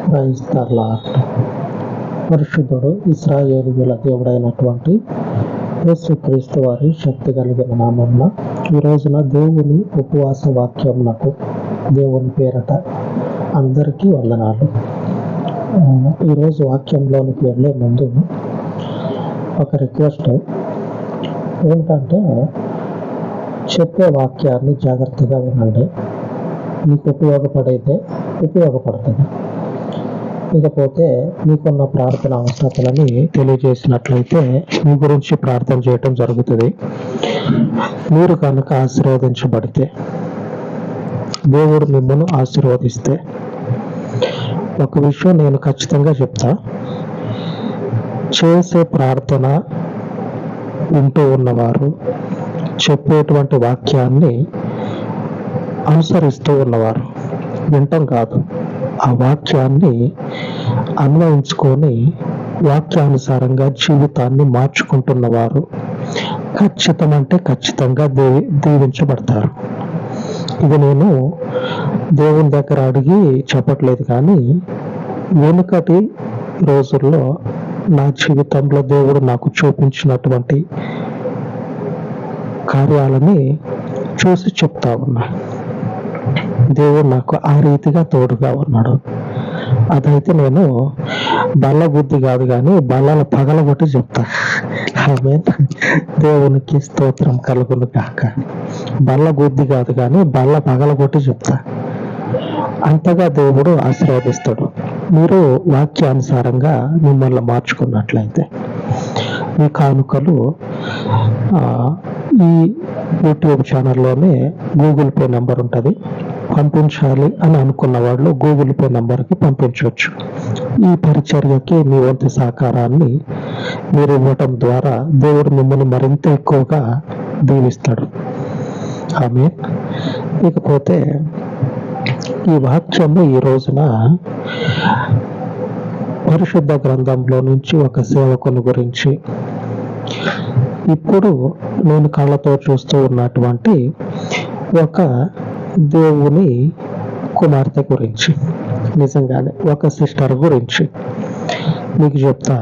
Praise the lord. పరిశుద్ధుడు ఇశ్రాయేలీయుల దేవుడైనటువంటి యేసుక్రీస్తు వారి శక్తి కలిగిన నామమున ఈ రోజున దేవుని ఉపవాస వాక్యమునకు దేవుని పేరట అందరికీ వందనాలు. ఈరోజు వాక్యంలోనికి వెళ్ళే ముందు ఒక రిక్వెస్ట్ ఏంటంటే, చెప్పే వాక్యాన్ని జాగ్రత్తగా వినండి. మీకు ఉపయోగపడుతుంది. ఇకపోతే మీకున్న ప్రార్థన అవసరతలని తెలియజేసినట్లయితే మీ గురించి ప్రార్థన చేయటం జరుగుతుంది. మీరు కనుక ఆశీర్వదించబడితే, దేవుడు మిమ్మల్ని ఆశీర్వదిస్తే, ఒక విషయం నేను ఖచ్చితంగా చెప్తా, చేసే ప్రార్థన వింటూ ఉన్నవారు, చెప్పేటువంటి వాక్యాన్ని అనుసరిస్తూ ఉన్నవారు, వింటం కాదు, ఆ వాక్యాన్ని అన్వయించుకొని వాక్యానుసారంగా జీవితాన్ని మార్చుకుంటున్నవారు ఖచ్చితంగా దీవించబడతారు. ఇది నేను దేవుని దగ్గర అడిగి చెప్పట్లేదు, కానీ వెనుకటి రోజుల్లో నా జీవితంలో దేవుడు నాకు చూపించినటువంటి కార్యాలని చూసి చెప్తా ఉన్నా. దేవుడు నాకు ఆ రీతిగా తోడుగా ఉన్నాడు. అదైతే నేను బల్ల బుద్ధి కాదు, కానీ బల్లల పగలగొట్టి చెప్తా. ఆమేన్. దేవునికి స్తోత్రం కలుగును గాక. బల్ల బుద్ధి కాదు, కానీ బల్ల పగలగొట్టి చెప్తా. అంతగా దేవుడు ఆశీర్వదిస్తాడు, మీరు వాక్యానుసారంగా మిమ్మల్ని మార్చుకున్నట్లయితే. మీ కానుకలు ఈ యూట్యూబ్ ఛానల్లోనే గూగుల్ పే నెంబర్ ఉంటుంది. పంపించాలి అని అనుకున్న వాళ్ళు గూగుల్ పే నెంబర్కి పంపించవచ్చు. ఈ పరిచర్యకి మీ వంతు సహకారాన్ని మీరు ఇవ్వటం ద్వారా దేవుడు మిమ్మల్ని మరింత ఎక్కువగా దీవిస్తాడు. ఆమేన్. ఇకపోతే ఈ వాక్యము ఈ రోజున పరిశుద్ధ గ్రంథంలో నుంచి ఒక సేవకుని గురించి, ఇప్పుడు నేను కళ్ళతో చూస్తూ ఉన్నటువంటి ఒక దేవుని కుమార్తె గురించి, నిజంగానే ఒక సిస్టర్ గురించి మీకు చెప్తా.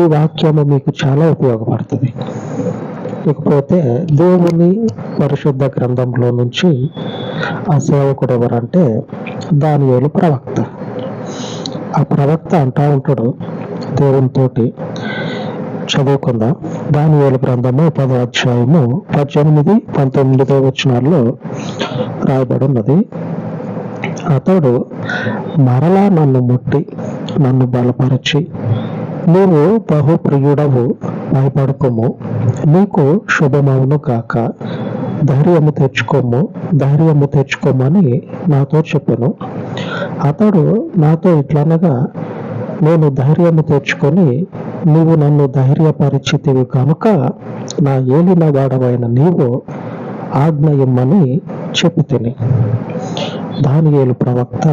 ఈ వాక్యము మీకు చాలా ఉపయోగపడుతుంది. ఇకపోతే దేవుని పరిశుద్ధ గ్రంథంలో నుంచి ఆ సేవకుడు ఎవరంటే దానియేలు ప్రవక్త. ఆ ప్రవక్త అంటా ఉంటాడు దేవునితోటి. చదువుకుందాం. దానియేలు గ్రంథము 10వ అధ్యాయము 18, 19 వచనాల్లో రాయబడి ఉన్నది. అతడు మరలా నన్ను ముట్టి నన్ను బలపరచి, నీవు బహుప్రియుడవు, భయపడుకోము, నీకు శుభమవును కాక, ధైర్యము తెచ్చుకోమని నాతో చెప్పెను. అతడు నాతో ఇట్లనగా, నేను ధైర్యము తెచ్చుకొని, నీవు నన్ను ధైర్యపరిచితివి కనుక నా ఏలిన వాడవైన నీవు ఆజ్ఞ ఇమ్మని చెప్పితిని. దానియేలు ప్రవక్త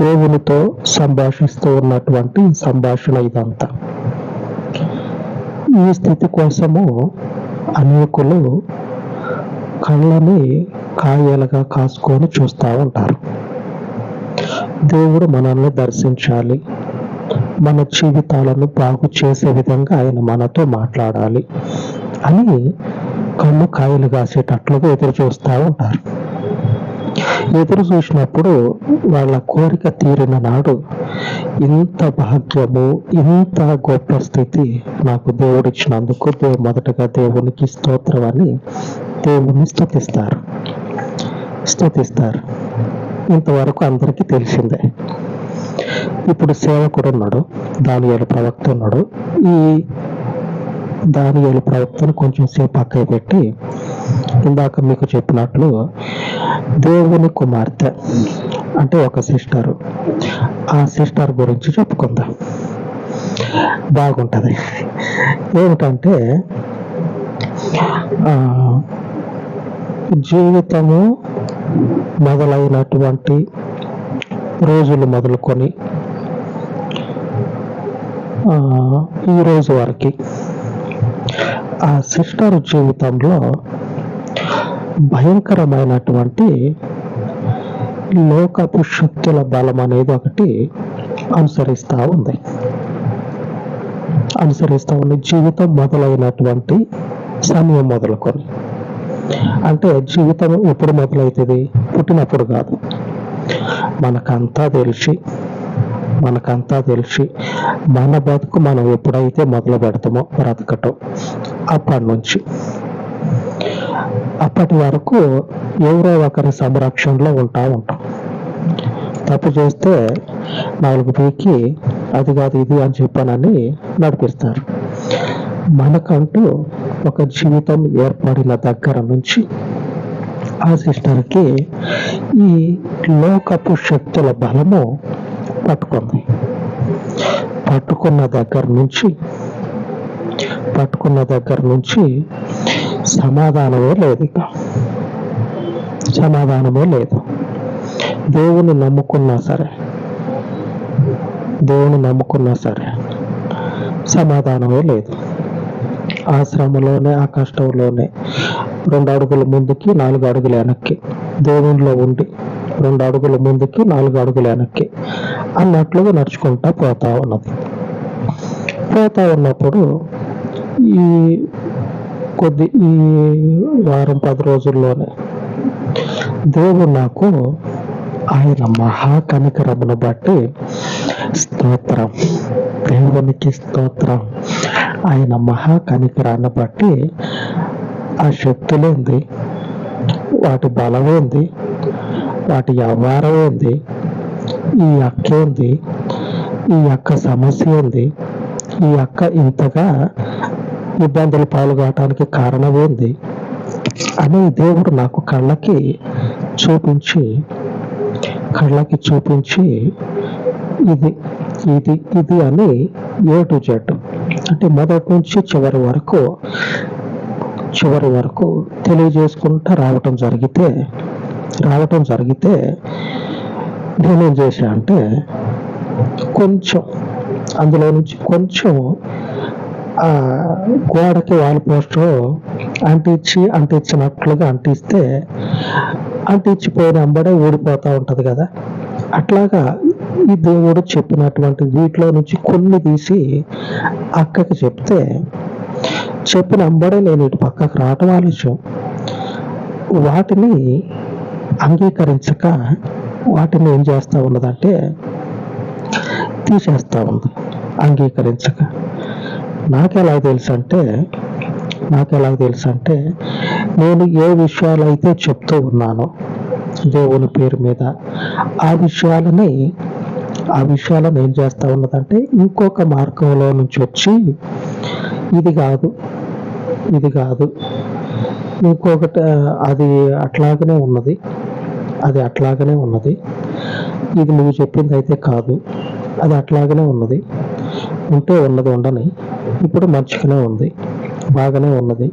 దేవునితో సంభాషిస్తూ ఉన్నటువంటి సంభాషణ ఇదంతా. ఈ స్థితి కోసము అనేకులు కళ్ళని కాయలుగా కాసుకొని చూస్తూ ఉంటారు. దేవుడు మనల్ని దర్శించాలి, మన జీవితాలను బాగు చేసే విధంగా ఆయన మనతో మాట్లాడాలి అని కళ్ళు కాయలు కాసేటట్లుగా ఎదురు చూస్తూ ఉంటారు. ఎదురు చూసినప్పుడు వాళ్ళ కోరిక తీరిన నాడు, ఇంత భాగ్యము, ఇంత గొప్ప స్థితి నాకు దేవుడు ఇచ్చినందుకు మొదటగా దేవునికి స్తోత్రం అని దేవుని స్తుతిస్తారు. ఇంతవరకు అందరికీ తెలిసిందే. ఇప్పుడు సేవకుడు ఉన్నాడు, దానియేలు ప్రవక్త ఉన్నాడు. ఈ దానియేలు ప్రవక్తను కొంచెం సేపు పక్కన పెట్టి, ఇందాక మీకు చెప్పినట్లు దేవుని కుమార్తె అంటే ఒక సిస్టర్, ఆ సిస్టర్ గురించి చెప్పుకుందాం. బాగుంటది. ఏమిటంటే, జీవితము మొదలైనటువంటి రోజులు మొదలుకొని ఈ రోజు వరకు ఆ సిస్టర్ జీవితంలో భయంకరమైనటువంటి లోకపు శక్తుల బలం అనేది ఒకటి అనుసరిస్తూ ఉంది. జీవితం మొదలైనటువంటి సమయం మొదలుకొని. అంటే జీవితం ఎప్పుడు మొదలవుతుంది? పుట్టినప్పుడు కాదు. మనకంతా తెలిసి మన బతుకు మనం ఎప్పుడైతే మొదలు పెడతామో బ్రతకటం, అప్పటి వరకు ఎవరో ఒకరి సంరక్షణలో ఉంటాం. తప్పు చేస్తే 4 పీకి అది కాదు ఇది అని చెప్పానని నడిపిస్తారు. మనకంటూ ఒక జీవితం ఏర్పడిన దగ్గర నుంచి ఆ సిస్టర్కి ఈ లోకపు శక్తుల బలము పట్టుకున్న దగ్గర నుంచి సమాధానమే లేదు. దేవుని నమ్ముకున్నా సరే సమాధానమే లేదు. ఆ శ్రమలోనే, ఆ కష్టంలోనే 2 అడుగుల ముందుకి 4 అడుగులు వెనక్కి, దేవునిలో ఉండి 2 అడుగుల ముందుకి 4 అడుగులు వెనక్కి అన్నట్లుగా నడుచుకుంటా పోతా ఉన్నప్పుడు ఈ వారం 10 రోజుల్లోనే దేవుడు నాకు ఆయన మహా కనికరమును బట్టి స్తోత్రం, దేవునికి స్తోత్రం. ఆయన మహా కనికరాన్ని బట్టి ఆ శక్తులేంది, వాటి బలమేంది, వాటి వ్యవహారం ఏంది, ఈ అక్కేంది, ఈ అక్క సమస్య ఏంది, ఈ అక్క ఇంతగా ఇబ్బందులు పాల్గొనడానికి కారణం ఏంది అని దేవుడు నాకు కళ్ళకి చూపించి ఇది అని A to Z, అంటే మొదటి నుంచి చివరి వరకు తెలియజేసుకుంటూ రావటం జరిగితే నేనేం చేశా అంటే కొంచెం అందులో నుంచి గోడకి వాల్ పోస్టర్ అంటించినట్లుగా అంటించిపోయిన అంబడే ఊడిపోతూ ఉంటది కదా. అట్లాగా ఈ దేవుడు చెప్పినటువంటి వీటిలో నుంచి కొన్ని తీసి అక్కకి చెప్పిన అంబడే నేను ఇటు పక్కకు రావటం ఆలస్యం. వాటిని అంగీకరించక వాటిని ఏం చేస్తా ఉన్నదంటే తీసేస్తా ఉంది. అంగీకరించక నాకెలా తెలుసు అంటే నేను ఏ విషయాలైతే చెప్తూ ఉన్నానో దేవుని పేరు మీద ఆ విషయాలను ఏం చేస్తా ఉన్నదంటే ఇంకొక మార్గంలో నుంచి వచ్చి ఇది కాదు ఇంకొకటి అది అట్లాగనే ఉన్నది, ఇది నువ్వు చెప్పింది అయితే కాదు, అది అట్లాగనే ఉన్నది, ఉన్నది ఉండని, ఇప్పుడు మంచిగానే ఉంది, బాగానే ఉన్నది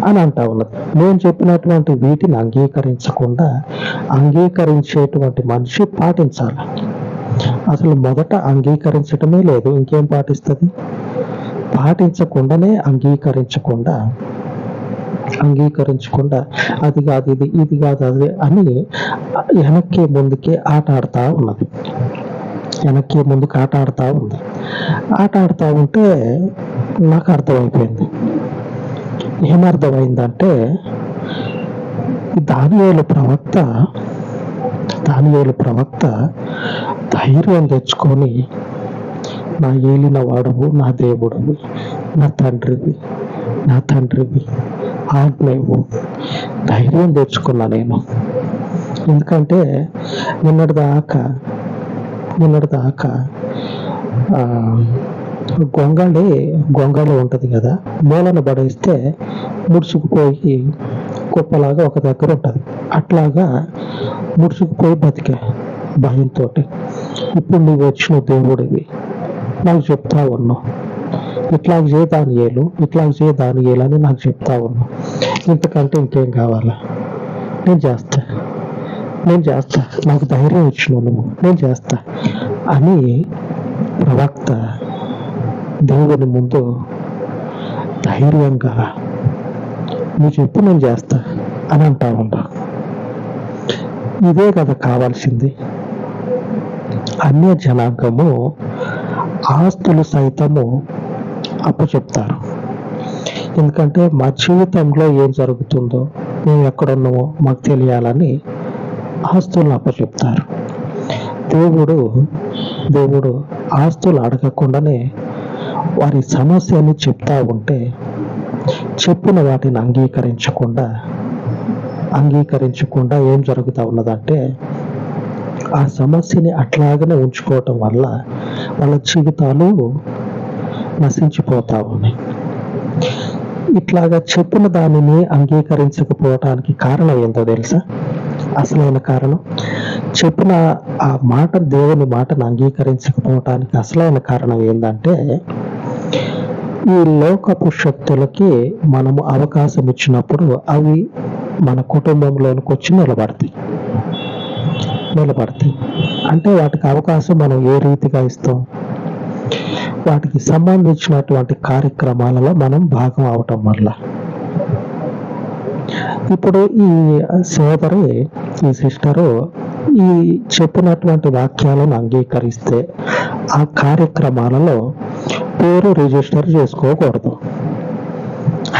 అని అంటా ఉన్నది. నేను చెప్పినటువంటి వీటిని అంగీకరించేటువంటి మనిషి పాటించాలి. అసలు మొదట అంగీకరించటమే లేదు, ఇంకేం పాటిస్తుంది? పాటించకుండానే అంగీకరించకుండా అది కాదు ఇది కాదు అది అని వెనక్కి ముందుకి ఆట ఆడుతూ ఉంది. ఆట ఆడుతూ ఉంటే నాకు అర్థమైపోయింది. ఏమర్థమైందంటే దానియేలు ప్రవక్త ధైర్యం తెచ్చుకొని, నా ఏలిన వాడవు, నా దేవుడవు, నా తండ్రివి ఆజ్ఞవు, ధైర్యం తెచ్చుకున్నా నేను. ఎందుకంటే నిన్నటిదాకా గొంగళి ఉంటది కదా, మూలను పడేస్తే ముడుచుకుపోయి కుప్పలాగా ఒక దగ్గర ఉంటది. అట్లాగా ముడుచుకుపోయి బతికే భయంతో. ఇప్పుడు నువ్వు వచ్చిన దేవుడివి, నాకు చెప్తా ఉన్నావు, ఇట్లా చేయదాని అని నాకు చెప్తా ఉన్నావు. ఇంతకంటే ఇంకేం కావాలా? నేను చేస్తా, నాకు ధైర్యం ఇచ్చినావు నువ్వు, నేను చేస్తా అని ప్రవక్త దేవుని ముందు ధైర్యంగా నువ్వు చెప్పు నేను చేస్తా అని అంటా ఉన్నా. ఇదే కదా కావాల్సింది. అన్య జనాంగము ఆస్తులు సైతము అప్పచెప్తారు. ఎందుకంటే మా జీవితంలో ఏం జరుగుతుందో, మేము ఎక్కడున్నామో మాకు తెలియాలని ఆస్తులను అప్పచెప్తారు. దేవుడు ఆస్తులు అడగకుండానే వారి సమస్యని చెప్తా ఉంటే, చెప్పిన వాటిని అంగీకరించకుండా ఏం జరుగుతూ ఉన్నదంటే, ఆ సమస్యని అట్లాగనే ఉంచుకోవటం వల్ల వాళ్ళ జీవితాలు నశించిపోతా ఉన్నాయి. ఇట్లాగా చెప్పిన దానిని అంగీకరించకపోవటానికి కారణం ఏంటో తెలుసా? అసలైన కారణం, చెప్పిన ఆ మాట, దేవుని మాటను అంగీకరించకపోవటానికి అసలైన కారణం ఏంటంటే, ఈ లోకపు శక్తులకి మనము అవకాశం ఇచ్చినప్పుడు అవి మన కుటుంబంలోనికి వచ్చి నిలబడతాయి. అంటే వాటికి అవకాశం మనం ఏ రీతిగా ఇస్తాం? వాటికి సంబంధించినటువంటి కార్యక్రమాలలో మనం భాగం అవటం వల్ల. ఇప్పుడు ఈ సిస్టరు ఈ చెప్పినటువంటి వాక్యాలను అంగీకరిస్తే ఆ కార్యక్రమాలలో పేరు రిజిస్టర్ చేసుకోకూడదు.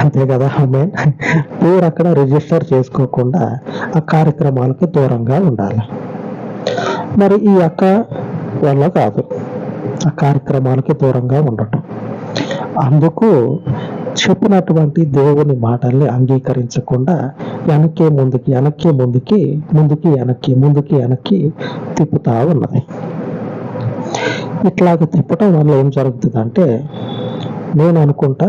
అంతే కదా. పేరు అక్కడ రిజిస్టర్ చేసుకోకుండా ఆ కార్యక్రమాలకు దూరంగా ఉండాలి. మరి ఈ అక్క వల్ల కాదు ఆ కార్యక్రమాలకి దూరంగా ఉండటం. అందుకు చెప్పినటువంటి దేవుని మాటల్ని అంగీకరించకుండా వెనక్కి ముందుకి తిప్పుతా ఉన్నది. ఇట్లాగ తిప్పటం వల్ల ఏం జరుగుతుందంటే, నేను అనుకుంటా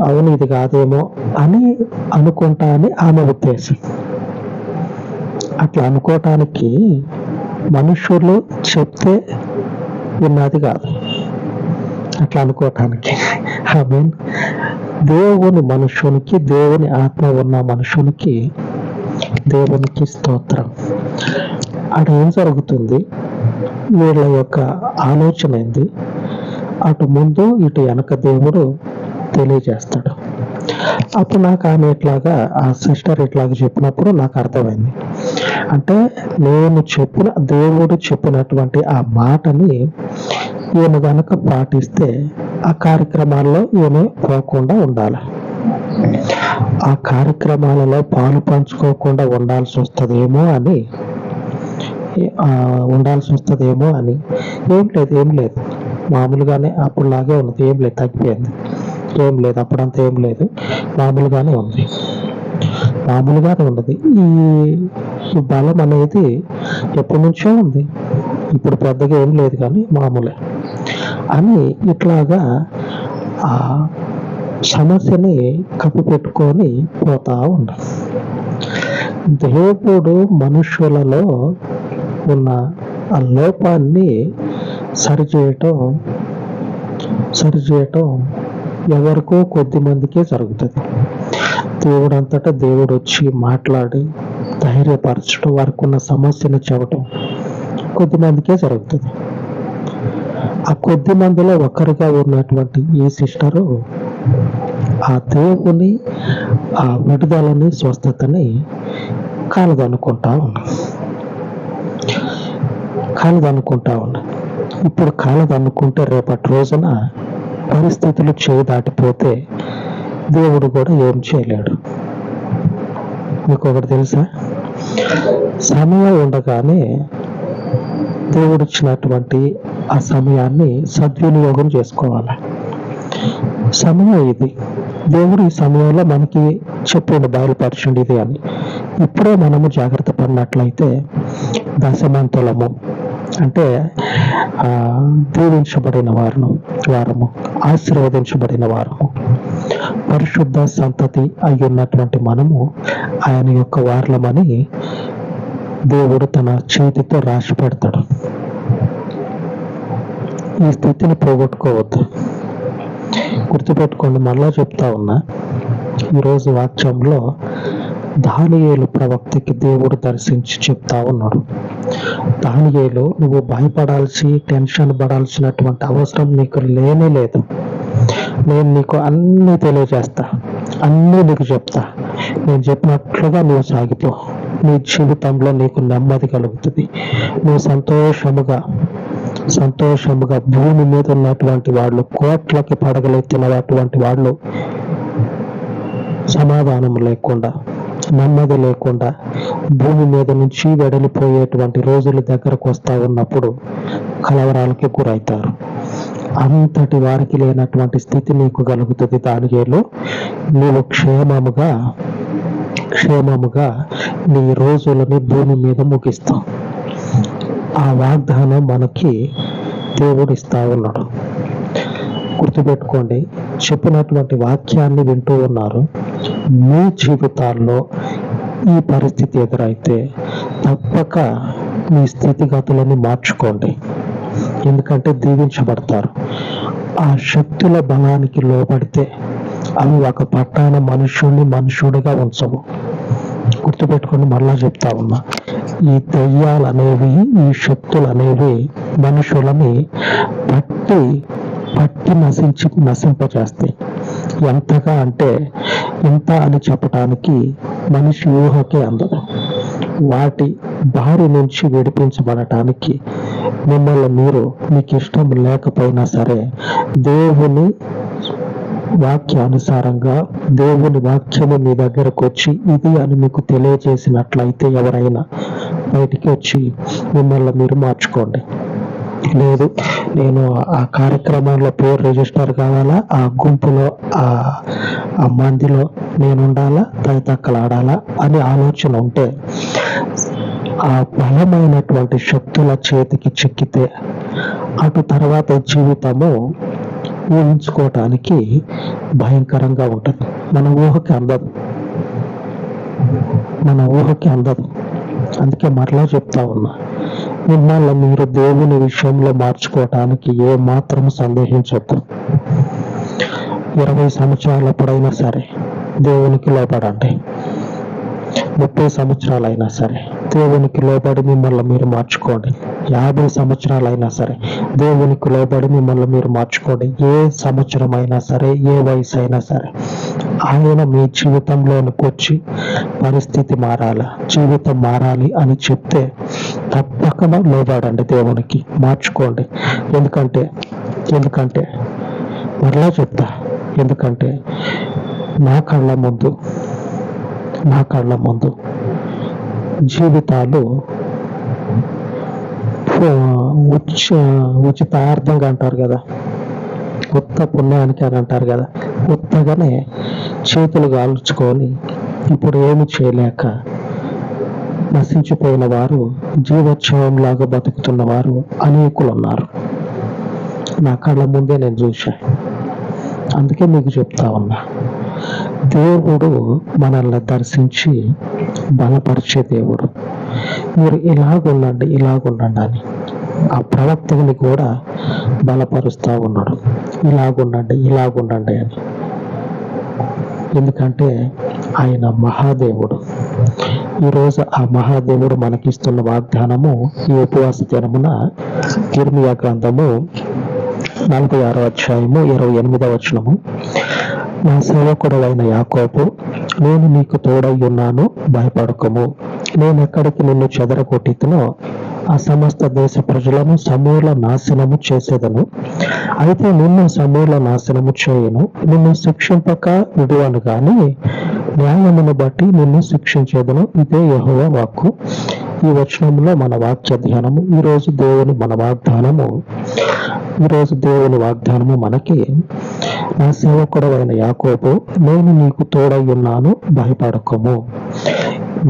అవును ఇది కాదేమో అని ఆమె ఉద్దేశం. అట్లా అనుకోవటానికి మనుషులు చెప్తే విన్నది కాదు. అట్లా అనుకోవటానికి దేవుని ఆత్మ ఉన్న మనుషునికి దేవునికి స్తోత్రం. అటు ఏం జరుగుతుంది, వీళ్ళ యొక్క ఆలోచన ఏంది, అటు ముందు ఇటు వెనక దేవుడు తెలియజేస్తాడు. అప్పుడు నాకు ఆ సిస్టర్ ఇట్లాగా చెప్పినప్పుడు నాకు అర్థమైంది. అంటే దేవుడు చెప్పినటువంటి ఆ మాటని ఈయన గనక పాటిస్తే ఆ కార్యక్రమాల్లో ఈయన పోకుండా ఉండాలి. ఆ కార్యక్రమాలలో పాలు పంచుకోకుండా ఉండాల్సి వస్తుందేమో అని. ఏం లేదు మామూలుగానే అప్పుడులాగే ఉన్నది. ఏం లేదు, తగ్గిపోయింది. ఏం లేదు, అప్పుడంతా ఏం లేదు, మామూలుగానే ఉన్నది. ఈ బలం అనేది ఎప్పటి నుంచో ఉంది, ఇప్పుడు పెద్దగా ఏం లేదు కానీ మామూలే అని ఇట్లాగా ఆ సమస్యని కప్పిపెట్టుకొని పోతా ఉండాలి. దేవుడు మనుషులలో ఉన్న ఆ లోపాన్ని సరిచేయటం ఎవరికో కొద్ది మందికే జరుగుతుంది. దేవుడు అంతటా దేవుడు వచ్చి మాట్లాడి ధైర్యపరచడం, వారికి ఉన్న సమస్యను చెప్పటం కొద్ది మందికే జరుగుతుంది. ఆ కొద్ది మందిలో ఒకరిగా ఉన్నటువంటి ఈ సిస్టరు ఆ దేవుని ఆ విడుదలని, స్వస్థతని కాలదనుకుంటా ఉన్నా. ఇప్పుడు కాలదనుకుంటే రేపటి రోజున పరిస్థితులు చేయి దాటిపోతే దేవుడు కూడా ఏం చేయలేడు. మీకు ఒకటి తెలుసా, సమయం ఉండగానే దేవుడు ఇచ్చినటువంటి ఆ సమయాన్ని సద్వినియోగం చేసుకోవాలి. సమయం ఇది, దేవుడు ఈ సమయంలో మనకి చెప్పిండు, బయలుపరచండి ఇది అని. ఇప్పుడే మనము జాగ్రత్త పడినట్లయితే దశమంతులము అంటే దీవించబడిన వారము, ఆశీర్వదించబడిన వారము, పరిశుద్ధ సంతతి అయ్యున్నటువంటి మనము ఆయన యొక్క వారలమని దేవుడు తన చేతితో రాసి పెడతాడు. ఈ స్థితిని పోగొట్టుకోవద్దు. గుర్తుపెట్టుకోండి, మళ్ళా చెప్తా ఉన్నా, ఈరోజు వాక్యంలో దానియేలు ప్రవక్తకి దేవుడు దర్శించి చెప్తా ఉన్నాడు, దానియేలు నువ్వు భయపడాల్సి, టెన్షన్ పడాల్సినటువంటి అవసరం నీకు లేనే లేదు. నేను నీకు అన్నీ తెలియజేస్తా, అన్నీ నీకు చెప్తా, నేను చెప్పినట్లుగా నువ్వు సాగిపో. నీ జీవితంలో నీకు నెమ్మది కలుగుతుంది. నువ్వు సంతోషముగా భూమి మీద ఉన్నటువంటి వాళ్ళు, కోట్లకి పడగలెత్తినటువంటి వాళ్ళు సమాధానం లేకుండా, నెమ్మది లేకుండా భూమి మీద నుంచి వెడలిపోయేటువంటి రోజుల దగ్గరకు వస్తా ఉన్నప్పుడు కలవరాలకి గురవుతారు. అంతటి వారికి లేనటువంటి స్థితి నీకు కలుగుతుంది. దానియేలు, నీవు క్షేమముగా నీ రోజులని భూమి మీద ముగిస్తావు. ఆ వాగ్దానం మనకి దేవుడు ఇస్తా ఉన్నాడు. గుర్తుపెట్టుకోండి, చెప్పినటువంటి వాక్యాన్ని వింటూ ఉన్నారు. మీ జీవితాల్లో ఈ పరిస్థితి ఎదురైతే తప్పక మీ స్థితిగతులను మార్చుకోండి. ఎందుకంటే దీవించబడతారు. ఆ శక్తుల బలానికి లోబడితే అవి ఒక పట్టాన మనుషుడిగా ఉంచవు. గుర్తుపెట్టుకొని మళ్ళా చెప్తా ఉన్నా, ఈ దెయ్యాలనేవి, ఈ శక్తులు అనేవి మనుషులని పట్టి నశింపచేస్తాయి. ఎంతగా అంటే ఇంత అని చెప్పటానికి మనిషి ఊహకే అందదు. వాటి బారి నుంచి విడిపించబడటానికి మిమ్మల్ని మీరు, మీకు ఇష్టం లేకపోయినా సరే, దేవుని వాక్యానుసారంగా దేవుని వాక్యము మీ దగ్గరకు వచ్చి ఇది అని మీకు తెలియజేసినట్లయితే ఎవరైనా బయటికి వచ్చి మిమ్మల్ని మీరు మార్చుకోండి. లేదు, నేను ఆ కార్యక్రమంలో పేరు రిజిస్టర్ కావాలా, ఆ గుంపులో ఆ మందిలో నేను ఉండాలా, తైతక్కలాడాలా అనే ఆలోచన ఉంటే ఆ బలమైనటువంటి శక్తుల చేతికి చిక్కితే అటు తర్వాత జీవితము ఊహించుకోవటానికి భయంకరంగా ఉంటుంది. మన ఊహకి అందదు. అందుకే మరలా చెప్తా ఉన్నా, మిమ్మల్ని మీరు దేవుని విషయంలో మార్చుకోవటానికి ఏ మాత్రం సందేహించొద్దు. 20 సంవత్సరాలప్పుడైనా సరే దేవునికి లోబడండి. 30 సంవత్సరాలైనా సరే దేవునికి లోబడి మిమ్మల్ని మీరు మార్చుకోండి. 50 సంవత్సరాలైనా సరే దేవునికి లోబడి మిమ్మల్ని మీరు మార్చుకోండి. ఏ సంవత్సరం అయినా సరే, ఏ వయసు అయినా సరే, ఆయన మీ జీవితంలోనికి వచ్చి పరిస్థితి మారాలి, జీవితం మారాలి అని చెప్తే తప్పక లోబడండి, దేవునికి మార్చుకోండి. ఎందుకంటే మరలా చెప్తా, ఎందుకంటే నా కళ్ళ ముందు జీవితాలు ఉచితార్థంగా అంటారు కదా, కొత్త పుణ్యానికి అని అంటారు కదా, కొత్తగానే చేతులు కాల్చుకొని ఇప్పుడు ఏమి చేయలేక నశించిపోయిన వారు, జీవోత్సవంలాగా బతుకుతున్న వారు అనేకులు ఉన్నారు. నా కళ్ళ ముందే నేను చూశా. అందుకే మీకు చెప్తా ఉన్నా, దేవుడు మనల్ని దర్శించి బలపరిచే దేవుడు. మీరు ఇలాగుండండి అని ఆ ప్రవక్తని కూడా బలపరుస్తూ ఉన్నాడు. ఇలాగుండండి అని. ఎందుకంటే ఆయన మహాదేవుడు. ఈరోజు ఆ మహాదేవుడు మనకిస్తున్న వాగ్దానము ఈ ఉపవాస దినమున ఇర్మియా గ్రంథము 46వ అధ్యాయము 28వ వచనము, నా సేవకుడవైన యాకోబు, నేను నీకు తోడై ఉన్నాను, భయపడకము. నేను ఎక్కడికి నిన్ను చెదరగొట్టితునో ఆ సమస్త దేశ ప్రజలను సమూల నాశనము చేసేదను. అయితే నిన్ను సమూల నాశనము చేయను, నిన్ను శిక్షింపక విడువను గాని న్యాయమును బట్టి నిన్ను శిక్షించేదను. ఇదే యెహోవా వాక్కు. ఈ వచనంలో మన వాక్య ధ్యానము. ఈరోజు దేవుని వాగ్దానము మనకి, నా సేవకుడవైన యాకోబు, నేను నీకు తోడై ఉన్నాను, భయపడకము.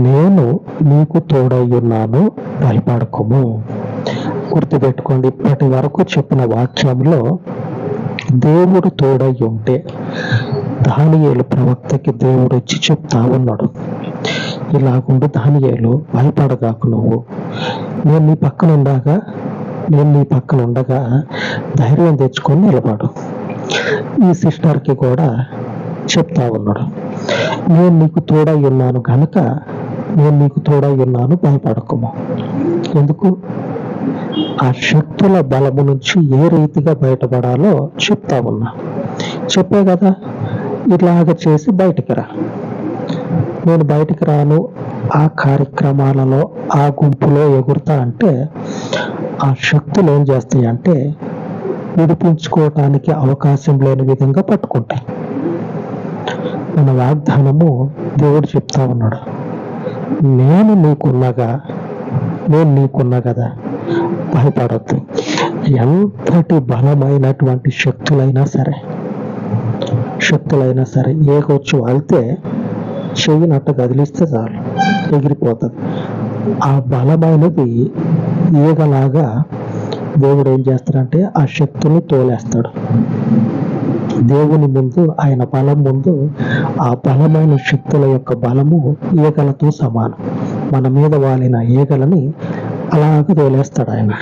నేను నీకు తోడై ఉన్నాను, భయపడకము. గుర్తుపెట్టుకోండి, ఇప్పటి వరకు చెప్పిన వాక్యంలో దేవుడు తోడై ఉంటే దానియేలు ప్రవక్తకి దేవుడు వచ్చి చెప్తా ఉన్నాడు, ఇలాగుండు దానియేలు, భయపడగాకు, నువ్వు నేను నీ పక్కన ఉండగా ధైర్యం తెచ్చుకొని నిలబడు. ఈ సిస్టర్కి కూడా చెప్తా ఉన్నాడు, నేను నీకు తోడై ఉన్నాను కనుక నేను నీకు తోడై ఉన్నాను, భయపడకము. ఎందుకు? ఆ శక్తుల బలము నుంచి ఏ రీతిగా బయటపడాలో చెప్తా ఉన్నా. చెప్పే కదా, ఇలాగ చేసి బయటికి రా. నేను బయటికి రాను, ఆ కార్యక్రమాలలో ఆ గుంపులో ఎగురుతా అంటే ఆ శక్తులు ఏం చేస్తాయి అంటే విడిపించుకోవటానికి అవకాశం లేని విధంగా పట్టుకుంటాయి. మన వాగ్దానము దేవుడు చెప్తా ఉన్నాడు, నేను నీకున్నా కదా, భయపడద్దు. ఎంతటి బలమైనటువంటి శక్తులైనా సరే ఏకొచ్చి వాళ్తే చెయ్యినట్టు కదిలిస్తే చాలు ఎగిరిపోతుంది. ఆ బలమైనది ఈగలాగా దేవుడు ఏం చేస్తాడంటే ఆ శక్తుని తోలేస్తాడు. దేవుని ముందు, ఆయన బలం ముందు ఆ బలమైన శక్తుల యొక్క బలము ఈగలతో సమానం. మన మీద వాలిన ఈగలని అలాగ తోలేస్తాడు ఆయన.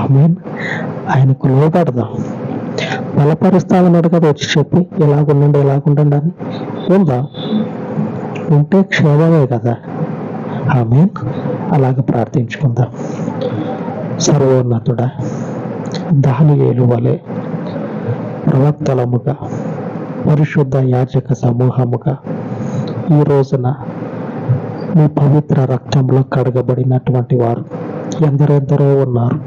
ఆమేన్. ఆయనకు లోబడదాం. బలపరుస్తా ఉన్నాడు కదా, వచ్చి చెప్పి ఎలాగుండండి అని ఉంటే క్షేమమే కదా. ఆమేన్. అలాగ ప్రార్థించుకుందాం. సర్వోన్నతుడా, దానియేలు వలె ప్రవక్తలముగా, పరిశుద్ధ యాజక సమూహముగా ఈ రోజున మీ పవిత్ర రక్తంలో కడగబడినటువంటి వారు ఎందరెందరో ఉన్నారు.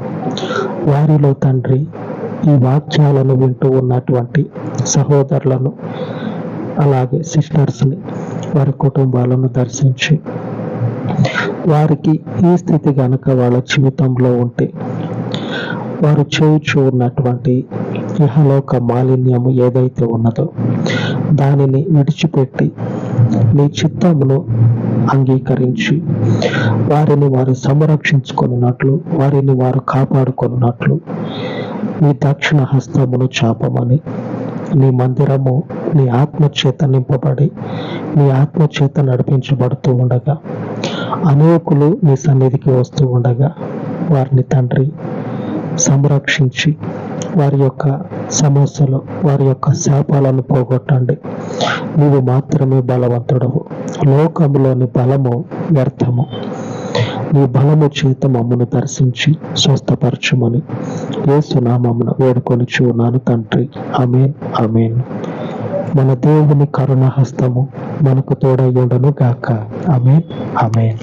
వారిలో తండ్రి ఈ వాక్యాలను వింటూ ఉన్నటువంటి సహోదరులను, అలాగే సిస్టర్స్ని, వారి కుటుంబాలను దర్శించి వారికి ఈ స్థితి గనక వాళ్ళ జీవితంలో ఉంటే వారు చేయుచూ ఉన్నటువంటి ఇహలోక మాలిన్యము ఏదైతే ఉన్నదో దానిని విడిచిపెట్టి నీ చిత్తమును అంగీకరించి వారిని వారు సంరక్షించుకున్నట్లు, వారిని వారు కాపాడుకున్నట్లు నీ దక్షిణ హస్తమును చాపమని, నీ మందిరము నీ ఆత్మచేత నింపబడి నీ ఆత్మచేత నడిపించబడుతూ ఉండగా అనేకులు నీ సన్నిధికి వస్తూ ఉండగా వారిని తండ్రి సంరక్షించి వారి యొక్క సమస్యలు, వారి యొక్క శాపాలను పోగొట్టండి. నీవు మాత్రమే బలవంతుడవు. లోకములోని బలము వ్యర్థము. నీ బలము చేత మమ్మను దర్శించి స్వస్థపరచుమని యేసు నామమున వేడుకొనుచున్నాను తండ్రి. ఆమేన్, ఆమేన్. మన దేవుని కరుణ హస్తము మనకు తోడయ్యుండును గాక. ఆమేన్, ఆమేన్.